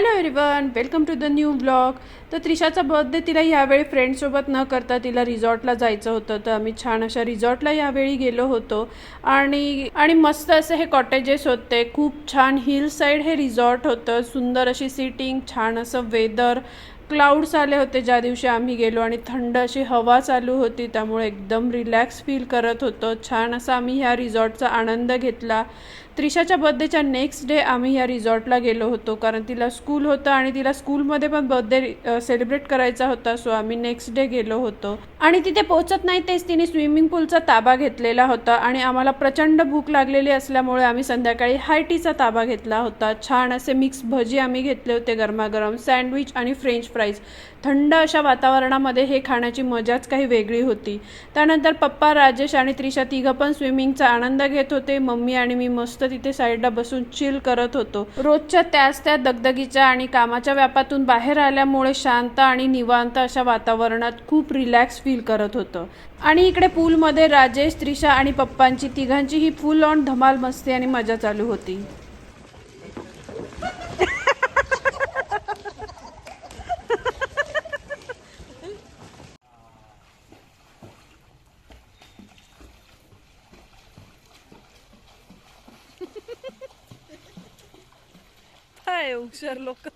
Hello everyone, welcome to the new blog. तर त्रिशाचा birthday तिला यावेळी फ्रेंडसोबत न करता तिला रिसॉर्टला जायचं होतं. तर आम्ही छान अशा रिसॉर्टला यावेळी गेलो होतो आणि मस्त असे हे कॉटेजेस होते. खूप छान हिल साईड हे रिसॉर्ट होतं. सुंदर अशी सीटिंग, छान असं वेदर, क्लाउड्स आले होते ज्या दिवशी आम्ही गेलो आणि थंड अशी हवा चालू होती. त्यामुळे एकदम रिलॅक्स फील करत होतो. छान असा आम्ही ह्या रिसॉर्टचा आनंद घेतला. त्रिशाच्या बर्थडेच्या नेक्स्ट डे आम्ही ह्या रिसॉर्टला गेलो होतो, कारण तिला स्कूल होतं आणि तिला स्कूलमध्ये पण बर्थडे सेलिब्रेट करायचा होता. सो आम्ही नेक्स्ट डे गेलो होतो आणि तिथे पोहोचत नाही तेच तिने स्विमिंग पूलचा ताबा घेतलेला होता आणि आम्हाला प्रचंड भूक लागलेली असल्यामुळे आम्ही संध्याकाळी हाय टीचा ताबा घेतला होता. छान असे मिक्स भजी आम्ही घेतले होते, गरमागरम सँडविच आणि फ्रेंच फ्राईज. थंड अशा वातावरणामध्ये हे खाण्याची मजाच काही वेगळी होती. त्यानंतर पप्पा, राजेश आणि त्रिशा तिघं पण स्विमिंगचा आनंद घेत होते. मम्मी आणि मी मस्त तिथे साईडला बसून चिल करत होतो. रोजच्या त्या दगदगीच्या आणि कामाच्या व्यापातून बाहेर आल्यामुळे शांत आणि निवांत अशा वातावरणात खूप रिलॅक्स फील करत होतं. आणि इकडे पूलमध्ये राजेश, त्रिशा आणि पप्पांची तिघांची ही फुल ऑन धमाल मस्ती आणि मजा चालू होती. काय हुशार लोक.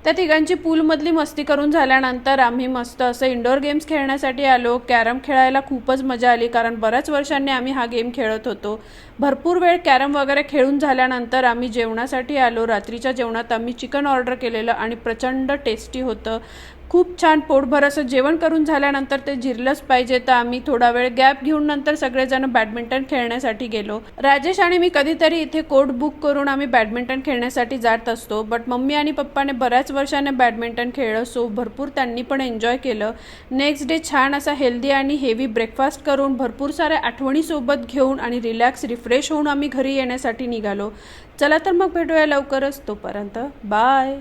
त्या तिघांची पूलमधली मस्ती करून झाल्यानंतर आम्ही मस्त असं इंडोर गेम्स खेळण्यासाठी आलो. कॅरम खेळायला खूपच मजा आली, कारण बऱ्याच वर्षांनी आम्ही हा गेम खेळत होतो. भरपूर वेळ कॅरम वगैरे खेळून झाल्यानंतर आम्ही जेवणासाठी आलो. रात्रीच्या जेवणात आम्ही चिकन ऑर्डर केलेलं आणि प्रचंड टेस्टी होतं. खूप छान पोटभर असं जेवण करून झाल्यानंतर ते जिरलंच पाहिजे, तर आम्ही थोडा वेळ गॅप घेऊन नंतर सगळेजण बॅडमिंटन खेळण्यासाठी गेलो. राजेश आणि मी कधीतरी इथे कोर्ट बुक करून आम्ही बॅडमिंटन खेळण्यासाठी जात असतो, बट मम्मी आणि पप्पाने बऱ्याच वर्षाने बॅडमिंटन खेळलं, सो भरपूर त्यांनी पण एन्जॉय केलं. नेक्स्ट डे छान असा हेल्दी आणि हेवी ब्रेकफास्ट करून भरपूर साऱ्या आठवणी सोबत घेऊन आणि रिलॅक्स रिफ्रेश होऊन आम्ही घरी येण्यासाठी निघालो. चला तर मग भेटूया लवकरच. तोपर्यंत बाय.